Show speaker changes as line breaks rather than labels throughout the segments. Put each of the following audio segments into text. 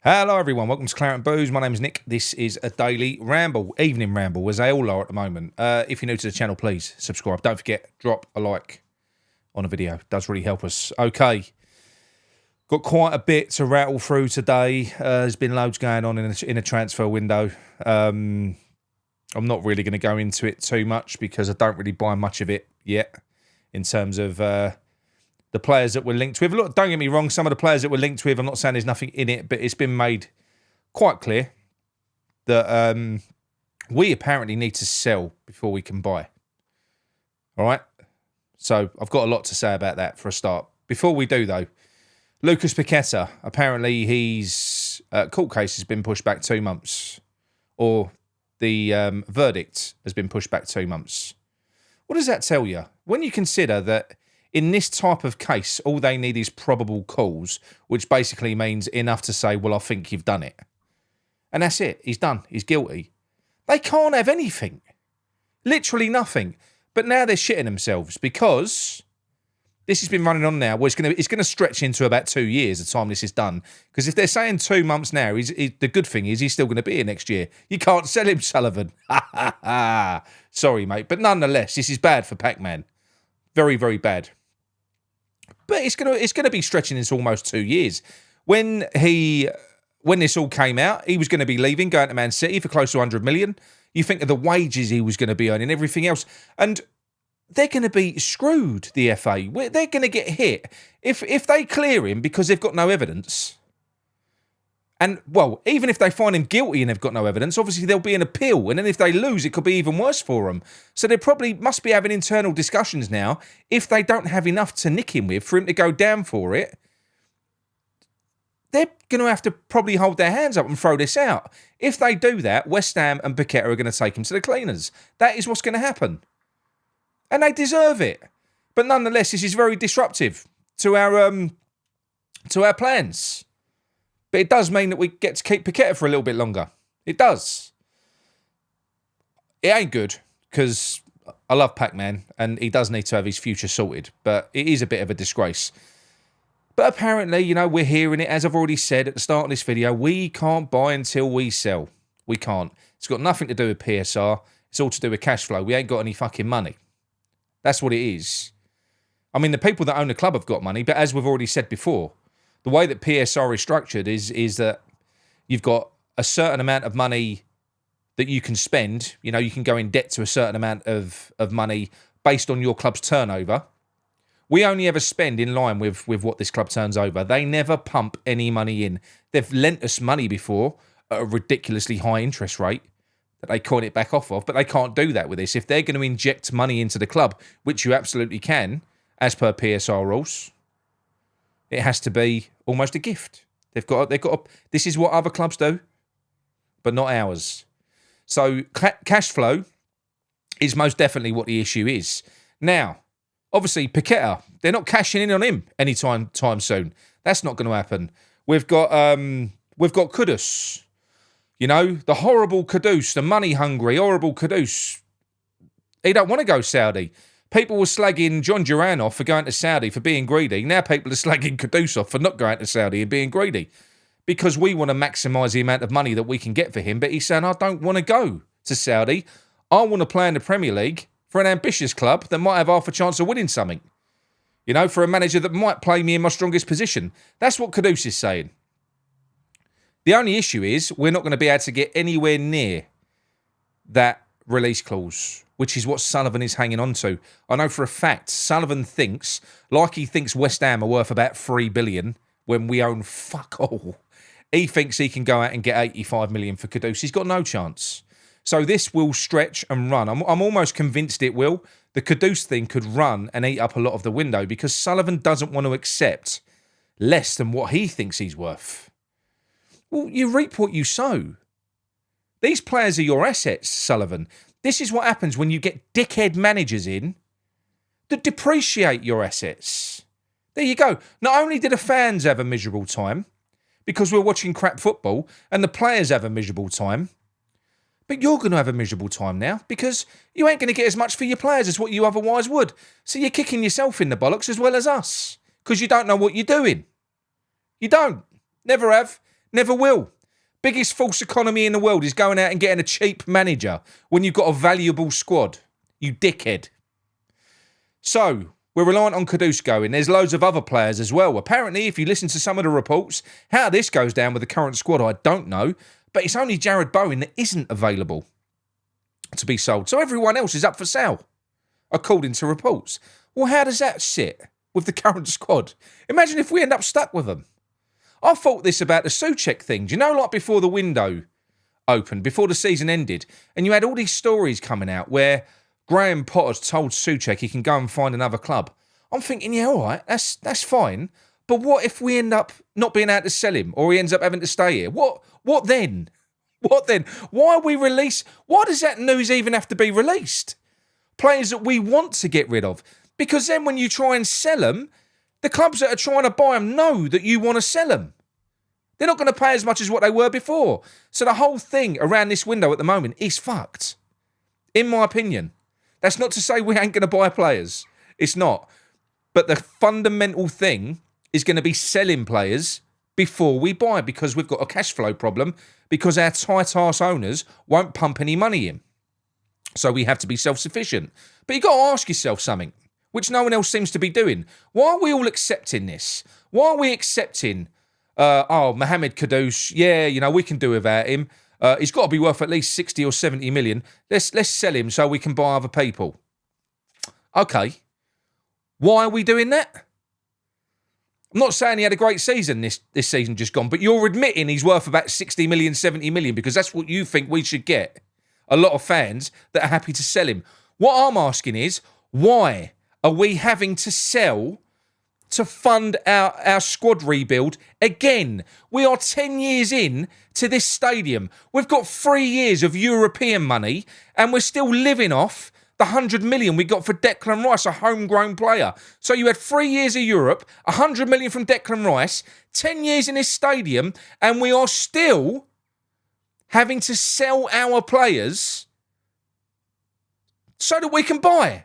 Hello everyone, welcome to Claret and Booze. My name is Nick. This is a daily ramble, evening ramble, as they all are at the moment. If you're new to the channel, please subscribe. Don't forget, drop a like on a video. It does really help us. Okay, got quite a bit to rattle through today. There's been loads going on in a transfer window. I'm not really going to go into it too much because I don't really buy much of it yet in terms of the players that we're linked with. Look, don't get me wrong, some of the players that we're linked with, I'm not saying there's nothing in it, but it's been made quite clear that we apparently need to sell before we can buy. All right? So I've got a lot to say about that for a start. Before we do, though, Lucas Paqueta, apparently his court case has been pushed back 2 months, or the verdict has been pushed back 2 months. What does that tell you? When you consider that in this type of case, all they need is probable cause, which basically means enough to say, well, I think you've done it. And that's it. He's done. He's guilty. They can't have anything. Literally nothing. But now they're shitting themselves because this has been running on now. Well, it's going to stretch into about 2 years the time this is done. Because if they're saying 2 months now, the good thing is he's still going to be here next year. You can't sell him, Sullivan. Sorry, mate. But nonetheless, this is bad for Pac-Man. Very, very bad. But it's gonna be stretching into almost 2 years. When this all came out, he was going to be leaving, going to Man City for close to 100 million. You think of the wages he was going to be earning, everything else, and they're going to be screwed. The FA, they're going to get hit if they clear him because they've got no evidence. And, well, even if they find him guilty and they've got no evidence, obviously there'll be an appeal. And then if they lose, it could be even worse for them. So they probably must be having internal discussions now. If they don't have enough to nick him with for him to go down for it, they're going to have to probably hold their hands up and throw this out. If they do that, West Ham and Paqueta are going to take him to the cleaners. That is what's going to happen. And they deserve it. But nonetheless, this is very disruptive to our plans. But it does mean that we get to keep Paqueta for a little bit longer. It does. It ain't good, because I love Pac-Man, and he does need to have his future sorted. But it is a bit of a disgrace. But apparently, you know, we're hearing it, as I've already said at the start of this video, we can't buy until we sell. We can't. It's got nothing to do with PSR. It's all to do with cash flow. We ain't got any fucking money. That's what it is. I mean, the people that own the club have got money, but as we've already said before, the way that PSR is structured is that you've got a certain amount of money that you can spend. You know, you can go in debt to a certain amount of money based on your club's turnover. We only ever spend in line with what this club turns over. They never pump any money in. They've lent us money before at a ridiculously high interest rate that they coin it back off of, but they can't do that with this. If they're going to inject money into the club, which you absolutely can, as per PSR rules, it has to be almost a gift. They've got. This is what other clubs do, but not ours. So cash flow is most definitely what the issue is. Now, obviously, Paqueta, they're not cashing in on him anytime soon. That's not going to happen. We've got Kudus. You know, the horrible Kudus, the money-hungry, horrible Kudus. He don't want to go Saudi. People were slagging John Duran off for going to Saudi for being greedy. Now people are slagging Kudus off for not going to Saudi and being greedy. Because we want to maximise the amount of money that we can get for him. But he's saying, I don't want to go to Saudi. I want to play in the Premier League for an ambitious club that might have half a chance of winning something. You know, for a manager that might play me in my strongest position. That's what Kudus is saying. The only issue is we're not going to be able to get anywhere near that release clause, which is what Sullivan is hanging on to. I know for a fact Sullivan thinks, like he thinks West Ham are worth about 3 billion when we own fuck all. He thinks he can go out and get 85 million for Kudus. He's got no chance. So this will stretch and run. I'm almost convinced it will. The Kudus thing could run and eat up a lot of the window because Sullivan doesn't want to accept less than what he thinks he's worth. Well, you reap what you sow. These players are your assets, Sullivan. This is what happens when you get dickhead managers in that depreciate your assets. There you go. Not only do the fans have a miserable time because we're watching crap football and the players have a miserable time, but you're going to have a miserable time now because you ain't going to get as much for your players as what you otherwise would. So you're kicking yourself in the bollocks as well as us because you don't know what you're doing. You don't. Never have. Never will. Biggest false economy in the world is going out and getting a cheap manager when you've got a valuable squad. You dickhead. So, we're reliant on Kudus going. There's loads of other players as well. Apparently, if you listen to some of the reports, how this goes down with the current squad, I don't know. But it's only Jared Bowen that isn't available to be sold. So everyone else is up for sale, according to reports. Well, how does that sit with the current squad? Imagine if we end up stuck with them. I thought this about the Souček thing. Do you know, like before the window opened, before the season ended, and you had all these stories coming out where Graham Potter's told Souček he can go and find another club. I'm thinking, yeah, all right, that's fine. But what if we end up not being able to sell him, or he ends up having to stay here? What then? What then? Why does that news even have to be released? Players that we want to get rid of. Because then when you try and sell them, the clubs that are trying to buy them know that you want to sell them. They're not going to pay as much as what they were before. So the whole thing around this window at the moment is fucked. In my opinion. That's not to say we ain't going to buy players. It's not. But the fundamental thing is going to be selling players before we buy, because we've got a cash flow problem, because our tight-ass owners won't pump any money in. So we have to be self-sufficient. But you've got to ask yourself something, which no one else seems to be doing. Why are we all accepting this? Why are we accepting, Mohamed Kudus, yeah, we can do without him. He's got to be worth at least 60 or 70 million. Let's sell him so we can buy other people. Okay. Why are we doing that? I'm not saying he had a great season this season just gone, but you're admitting he's worth about 60 million, 70 million, because that's what you think we should get. A lot of fans that are happy to sell him. What I'm asking is, why are we having to sell to fund our squad rebuild again? We are 10 years in to this stadium. We've got 3 years of European money, and we're still living off the 100 million we got for Declan Rice, a homegrown player. So you had 3 years of Europe, 100 million from Declan Rice, 10 years in this stadium, and we are still having to sell our players so that we can buy.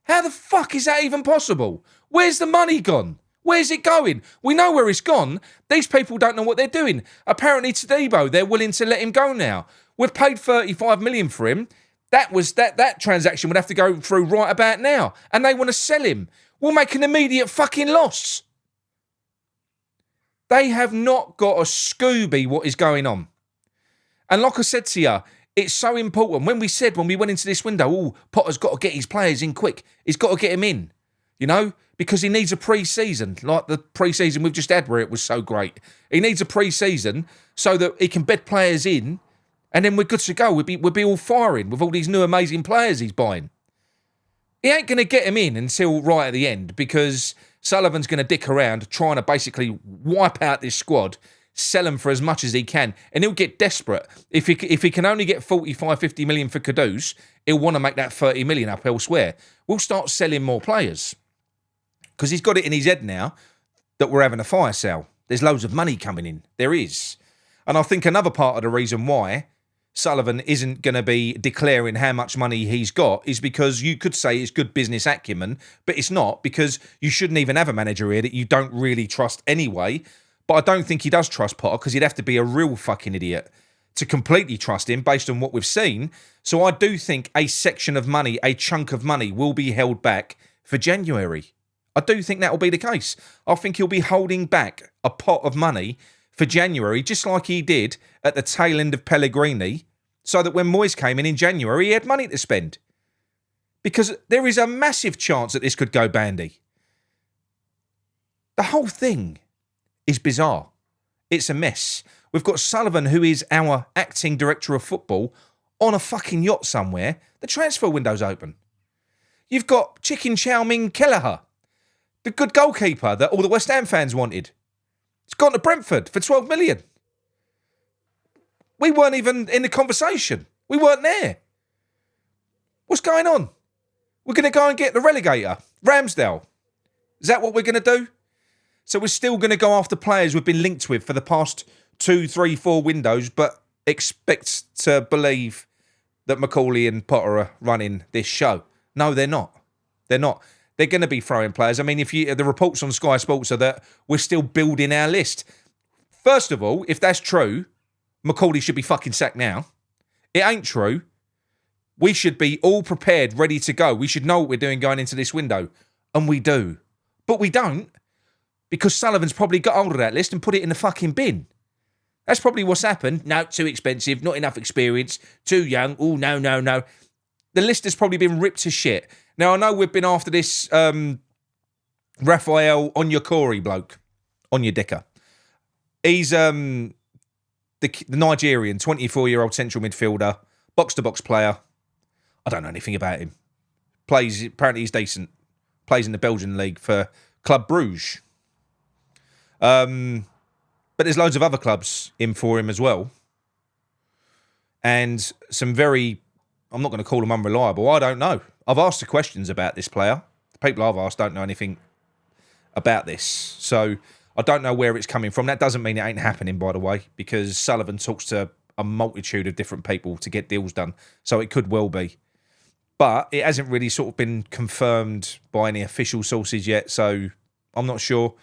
How the fuck is that even possible? Where's the money gone? Where's it going? We know where it's gone. These people don't know what they're doing. Apparently Todibo, they're willing to let him go now. We've paid 35 million for him. That transaction would have to go through right about now. And they want to sell him. We'll make an immediate fucking loss. They have not got a Scooby what is going on. And like I said to you, it's so important. When we went into this window, Potter's got to get his players in quick. He's got to get him in, because he needs a pre-season, like the pre-season we've just had where it was so great. He needs a pre-season so that he can bed players in, and then we're good to go. We'll be all firing with all these new amazing players he's buying. He ain't going to get him in until right at the end, because Sullivan's going to dick around trying to basically wipe out this squad, sell him for as much as he can, and he'll get desperate. If he can only get 45, 50 million for Kudus, he'll want to make that 30 million up elsewhere. We'll start selling more players, because he's got it in his head now that we're having a fire sale. There's loads of money coming in. There is. And I think another part of the reason why Sullivan isn't going to be declaring how much money he's got is because you could say it's good business acumen, but it's not, because you shouldn't even have a manager here that you don't really trust anyway. But I don't think he does trust Potter, because he'd have to be a real fucking idiot to completely trust him based on what we've seen. So I do think a section of money, a chunk of money, will be held back for January. I do think that will be the case. I think he'll be holding back a pot of money for January, just like he did at the tail end of Pellegrini, so that when Moyes came in January, he had money to spend. Because there is a massive chance that this could go bandy. The whole thing is bizarre. It's a mess. We've got Sullivan, who is our acting director of football, on a fucking yacht somewhere. The transfer window's open. You've got Chicken Chow Ming Kelleher, the good goalkeeper that all the West Ham fans wanted. It's gone to Brentford for 12 million. We weren't even in the conversation. We weren't there. What's going on? We're going to go and get the relegator, Ramsdale. Is that what we're going to do? So we're still going to go after players we've been linked with for the past 2, 3, 4 windows, but expect to believe that Macaulay and Potter are running this show. No, they're not. They're not. They're going to be throwing players. I mean, the reports on Sky Sports are that we're still building our list. First of all, if that's true, McCauley should be fucking sacked now. It ain't true. We should be all prepared, ready to go. We should know what we're doing going into this window. And we do. But we don't, because Sullivan's probably got hold of that list and put it in the fucking bin. That's probably what's happened. No, too expensive, not enough experience, too young. Oh, no. The list has probably been ripped to shit. Now, I know we've been after this Raphael Onyekuri bloke, Onyedika. He's the Nigerian, 24-year-old central midfielder, box-to-box player. I don't know anything about him. Apparently he's decent. Plays in the Belgian league for Club Bruges. But there's loads of other clubs in for him as well. And some very, I'm not going to call them unreliable. I don't know. I've asked the questions about this player. The people I've asked don't know anything about this. So I don't know where it's coming from. That doesn't mean it ain't happening, by the way, because Sullivan talks to a multitude of different people to get deals done. So it could well be. But it hasn't really sort of been confirmed by any official sources yet. So I'm not sure.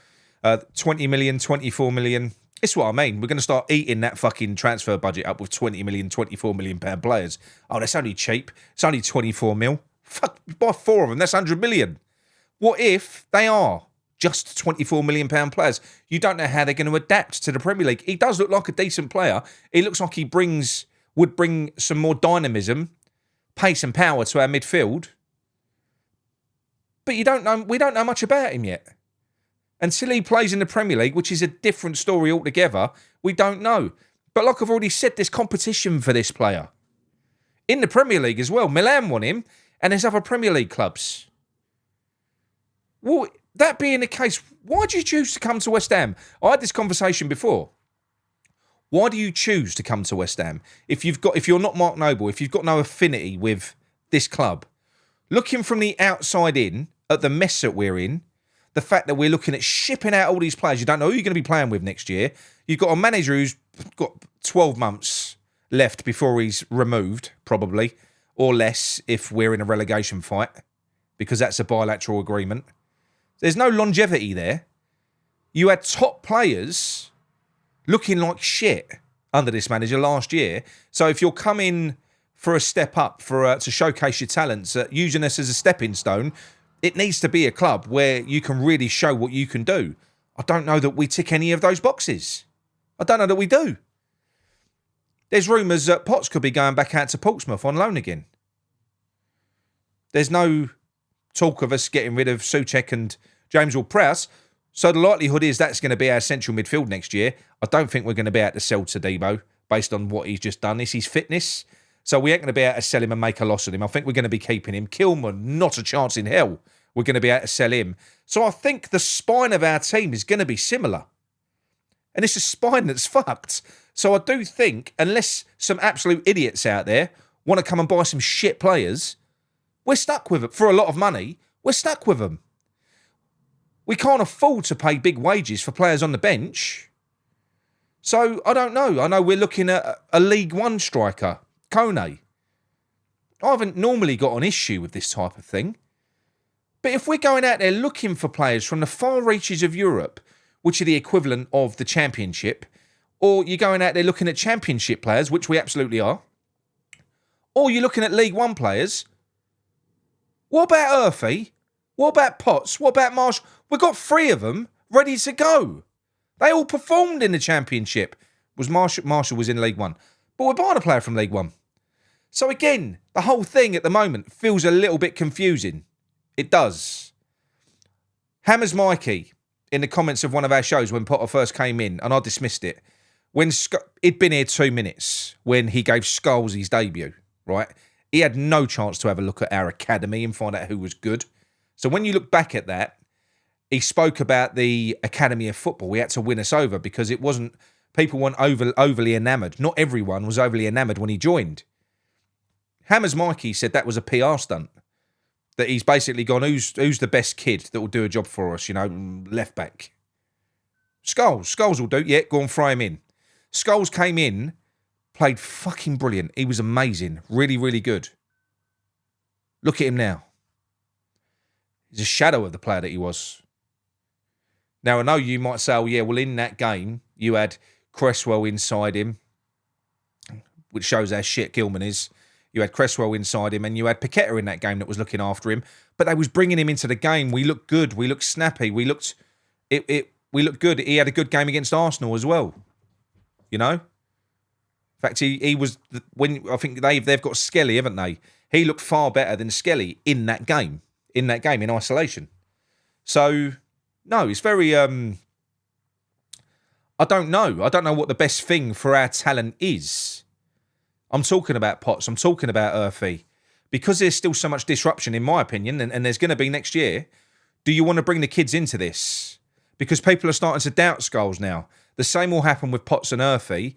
20 million, 24 million. It's what I mean. We're going to start eating that fucking transfer budget up with 20 million, 24 million pound players. Oh, that's only cheap. It's only 24 mil. Fuck, buy 4 of them. That's 100 million. What if they are just 24 million pound players? You don't know how they're going to adapt to the Premier League. He does look like a decent player. He looks like he would bring some more dynamism, pace and power to our midfield. But we don't know much about him yet. Until he plays in the Premier League, which is a different story altogether, we don't know. But like I've already said, there's competition for this player. In the Premier League as well. Milan want him, and there's other Premier League clubs. Well, that being the case, why do you choose to come to West Ham? I had this conversation before. Why do you choose to come to West Ham? If you're not Mark Noble, if you've got no affinity with this club, looking from the outside in at the mess that we're in, the fact that we're looking at shipping out all these players, you don't know who you're going to be playing with next year. You've got a manager who's got 12 months left before he's removed, probably, or less if we're in a relegation fight, because that's a bilateral agreement. There's no longevity there. You had top players looking like shit under this manager last year. So if you're coming for a step up, to showcase your talents, using us as a stepping stone, it needs to be a club where you can really show what you can do. I don't know that we tick any of those boxes. I don't know that we do. There's rumours that Potts could be going back out to Portsmouth on loan again. There's no talk of us getting rid of Souček and James Ward-Prowse, so the likelihood is that's going to be our central midfield next year. I don't think we're going to be able to sell Todibo based on what he's just done. It's his fitness. So we ain't going to be able to sell him and make a loss on him. I think we're going to be keeping him. Kilman, not a chance in hell we're going to be able to sell him. So I think the spine of our team is going to be similar. And it's a spine that's fucked. So I do think, unless some absolute idiots out there want to come and buy some shit players, we're stuck with it. For a lot of money, we're stuck with them. We can't afford to pay big wages for players on the bench. So I don't know. I know we're looking at a League One striker, Kone. I haven't normally got an issue with this type of thing. But if we're going out there looking for players from the far reaches of Europe, which are the equivalent of the Championship, or you're going out there looking at Championship players, which we absolutely are, or you're looking at League One players, what about Earthy? What about Potts? What about Marshall? We've got 3 of them ready to go. They all performed in the Championship. Marshall was in League One. But we're buying a player from League One. So again, the whole thing at the moment feels a little bit confusing. It does. Hammers Mikey, in the comments of one of our shows when Potter first came in, and I dismissed it, when he'd been here 2 minutes when he gave Scholes his debut, right? He had no chance to have a look at our academy and find out who was good. So when you look back at that, he spoke about the Academy of Football. We had to win us over because people weren't overly enamoured. Not everyone was overly enamoured when he joined. Hammers Mikey said that was a PR stunt. That he's basically gone, who's the best kid that will do a job for us, left back. Scholes will do, yeah, go and throw him in. Scholes came in, played fucking brilliant. He was amazing, really, really good. Look at him now. He's a shadow of the player that he was. Now, I know you might say, oh yeah, well in that game, You had Cresswell inside him, which shows how shit Gilman is. You had Cresswell inside him, and you had Paqueta in that game that was looking after him. But they was bringing him into the game. We looked good. We looked snappy. We looked good. He had a good game against Arsenal as well. You know. In fact, he was when I think they've got Skelly, haven't they? He looked far better than Skelly in that game. In isolation. So no, it's very. I don't know. I don't know what the best thing for our talent is. I'm talking about Potts. I'm talking about Urfi. Because there's still so much disruption, in my opinion, and there's going to be next year, do you want to bring the kids into this? Because people are starting to doubt Scholes now. The same will happen with Potts and Urfi.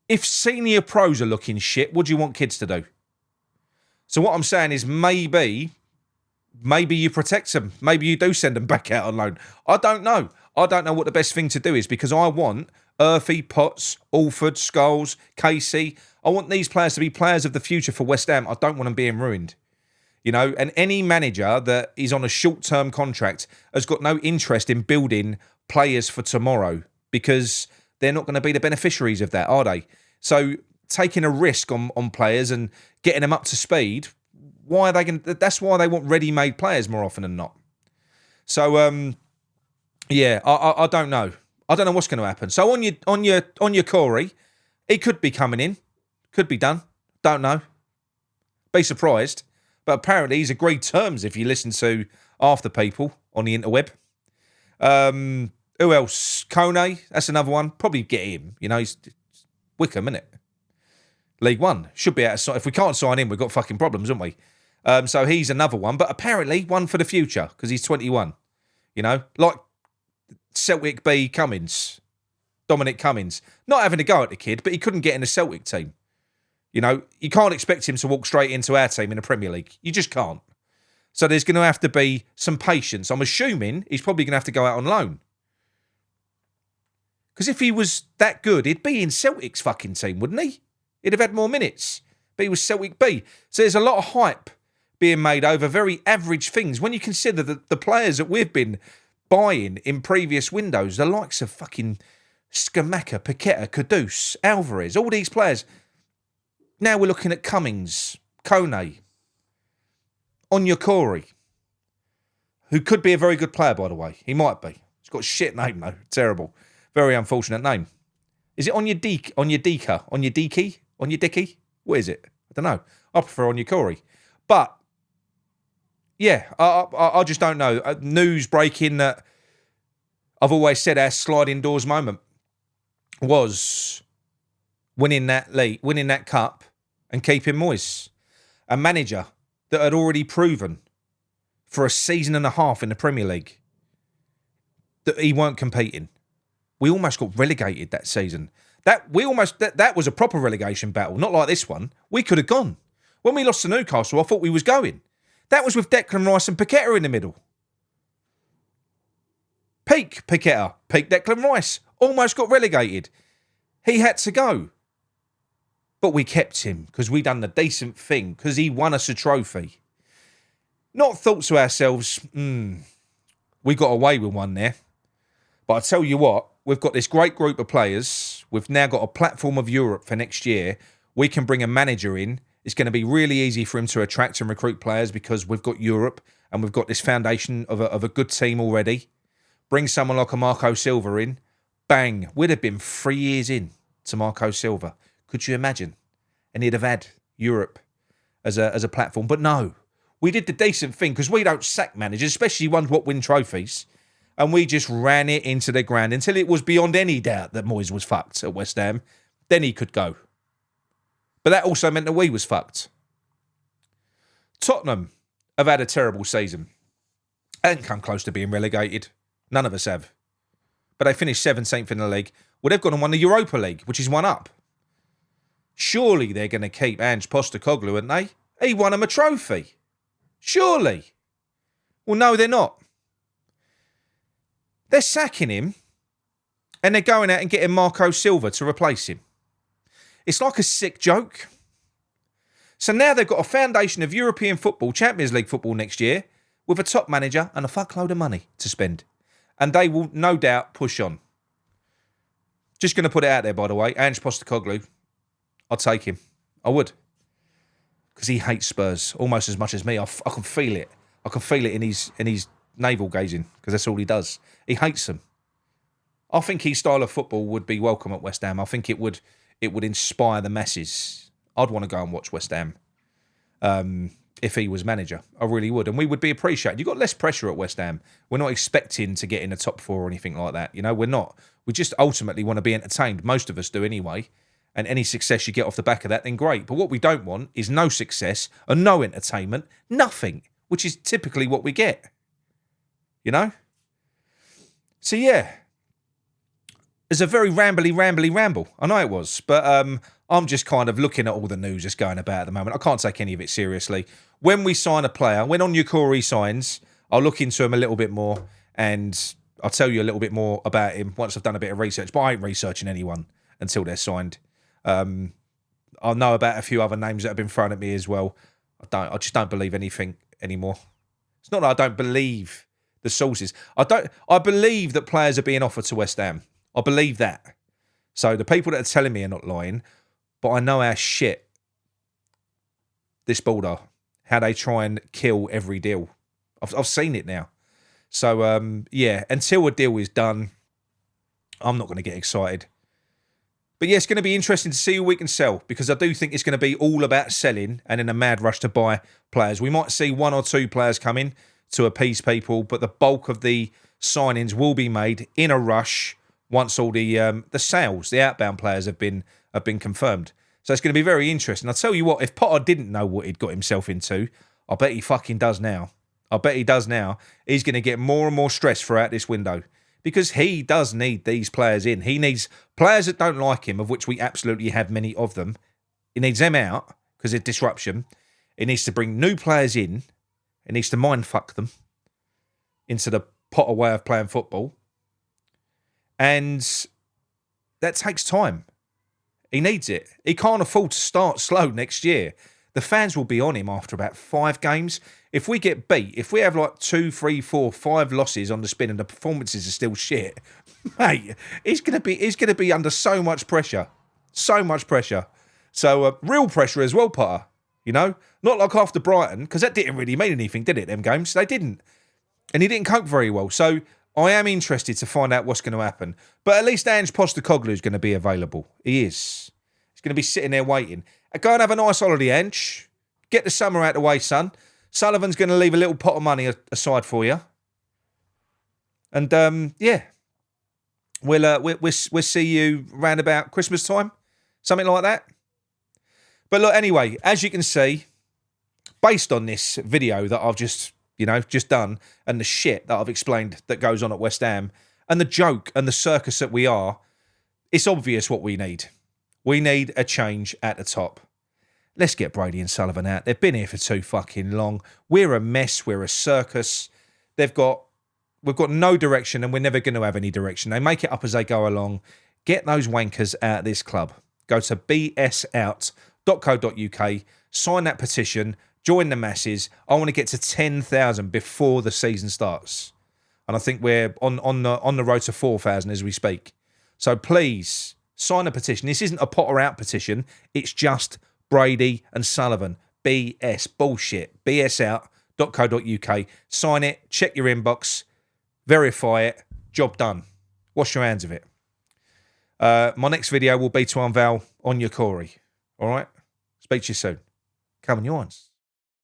If senior pros are looking shit, what do you want kids to do? So what I'm saying is maybe you protect them. Maybe you do send them back out on loan. I don't know. I don't know what the best thing to do is because I want Urfi, Potts, Alford, Scholes, Casey. I want these players to be players of the future for West Ham. I don't want them being ruined. You know, and any manager that is on a short-term contract has got no interest in building players for tomorrow because they're not going to be the beneficiaries of that, are they? So taking a risk on players and getting them up to speed, why are they going? That's why they want ready-made players more often than not. So yeah, I don't know. I don't know what's going to happen. So on your Corey, he could be coming in, could be done. Don't know. Be surprised. But apparently he's agreed terms if you listen to half the people on the interweb. Who else? Kone, that's another one. Probably get him. You know, he's Wickham, isn't it? League One. Should be out of sight. If we can't sign him, we've got fucking problems, haven't we? So he's another one. But apparently one for the future because he's 21. You know, like Celtic B Cummins. Dominic Cummins. Not having a go at the kid, but he couldn't get in the Celtic team. You know, you can't expect him to walk straight into our team in the Premier League. You just can't. So there's going to have to be some patience. I'm assuming he's probably going to have to go out on loan. Because if he was that good, he'd be in Celtic's fucking team, wouldn't he? He'd have had more minutes. But he was Celtic B. So there's a lot of hype being made over very average things. When you consider the players that we've been buying in previous windows, the likes of fucking Skamaka, Paqueta, Kudus, Alvarez, all these players. Now we're looking at Cummings, Kone, Onyekuri, who could be a very good player, by the way. He might be. He's got a shit name, though. Terrible. Very unfortunate name. Is it Onyedika? What is it? I don't know. I prefer Onyekuri. But, yeah, I just don't know. News breaking that I've always said our sliding doors moment was winning that league, winning that cup and keeping Moyes. A manager that had already proven for a season and a half in the Premier League that he weren't competing. We almost got relegated that season. That was a proper relegation battle, not like this one. We could have gone. When we lost to Newcastle, I thought we was going. That was with Declan Rice and Paqueta in the middle. Peak Paqueta, peak Declan Rice. Almost got relegated. He had to go. But we kept him because we done the decent thing because he won us a trophy. Not thought to ourselves, we got away with one there. But I tell you what, we've got this great group of players. We've now got a platform of Europe for next year. We can bring a manager in. It's going to be really easy for him to attract and recruit players because we've got Europe and we've got this foundation of a good team already. Bring someone like a Marco Silva in. Bang. We'd have been 3 years in to Marco Silva. Could you imagine? And he'd have had Europe as a platform. But no, we did the decent thing because we don't sack managers, especially ones what win trophies. And we just ran it into the ground until it was beyond any doubt that Moyes was fucked at West Ham. Then he could go. But that also meant that we was fucked. Tottenham have had a terrible season. They haven't come close to being relegated. None of us have. But they finished 17th in the league. Well, they've gone and won the Europa League, which is one up. Surely they're going to keep Ange Postecoglou, aren't they? He won them a trophy. Surely. Well, no, they're not. They're sacking him and they're going out and getting Marco Silva to replace him. It's like a sick joke. So now they've got a foundation of European football, Champions League football next year with a top manager and a fuckload of money to spend. And they will no doubt push on. Just going to put it out there, by the way. Ange Postecoglou, I'd take him. I would. Because he hates Spurs almost as much as me. I can feel it. I can feel it in his navel gazing, because that's all he does. He hates them. I think his style of football would be welcome at West Ham. I think it would inspire the masses. I'd want to go and watch West Ham if he was manager. I really would. And we would be appreciated. You've got less pressure at West Ham. We're not expecting to get in the top four or anything like that. You know, we're not. We just ultimately want to be entertained. Most of us do anyway. And any success you get off the back of that, then great. But what we don't want is no success and no entertainment, nothing, which is typically what we get. You know? So, yeah. It's a very rambly ramble. I know it was. But I'm just kind of looking at all the news that's going about at the moment. I can't take any of it seriously. When we sign a player, when Onyekuru signs, I'll look into him a little bit more and I'll tell you a little bit more about him once I've done a bit of research. But I ain't researching anyone until they're signed. I'll know about a few other names that have been thrown at me as well. I just don't believe anything anymore. It's not that I don't believe the sources. I believe that players are being offered to West Ham. I believe that. So the people that are telling me are not lying, but I know how shit this board are. How they try and kill every deal. I've seen it now. So, yeah, until a deal is done, I'm not going to get excited. But yeah, it's going to be interesting to see who we can sell, because I do think it's going to be all about selling and in a mad rush to buy players. We might see one or two players come in to appease people, but the bulk of the signings will be made in a rush once all the sales, the outbound players have been confirmed. So it's going to be very interesting. I'll tell you what, if Potter didn't know what he'd got himself into, I bet he fucking does now. I bet he does now. He's going to get more and more stress throughout this window, because he does need these players in. He needs players that don't like him, of which we absolutely have many of them. He needs them out because of disruption. He needs to bring new players in. He needs to mindfuck them into the Potter way of playing football. And that takes time. He needs it. He can't afford to start slow next year. The fans will be on him after about 5 games. If we get beat, if we have like 2, 3, 4, 5 losses on the spin and the performances are still shit, mate, he's gonna be under so much pressure. So much pressure. So real pressure as well, Potter. You know? Not like after Brighton, because that didn't really mean anything, did it, them games? They didn't. And he didn't cope very well. So I am interested to find out what's going to happen. But at least Ange Postecoglou is going to be available. He is. He's going to be sitting there waiting. Go and have a nice holiday, Ange. Get the summer out of the way, son. Sullivan's going to leave a little pot of money aside for you. And, yeah. We'll see you round about Christmas time. Something like that. But look, anyway, as you can see, based on this video that I've just done, and the shit that I've explained that goes on at West Ham, and the joke and the circus that we are, it's obvious what we need. We need a change at the top. Let's get Brady and Sullivan out. They've been here for too fucking long. We're a mess. We're a circus. We've got no direction, and we're never going to have any direction. They make it up as they go along. Get those wankers out of this club. Go to bsout.co.uk, sign that petition, join the masses. I want to get to 10,000 before the season starts. And I think we're on the road to 4,000 as we speak. So please, sign a petition. This isn't a Potter out petition. It's just Brady and Sullivan. BS. Bullshit. bsout.co.uk. Sign it. Check your inbox. Verify it. Job done. Wash your hands of it. My next video will be to unveil Onyekuru. All right? Speak to you soon. Come on, your ones.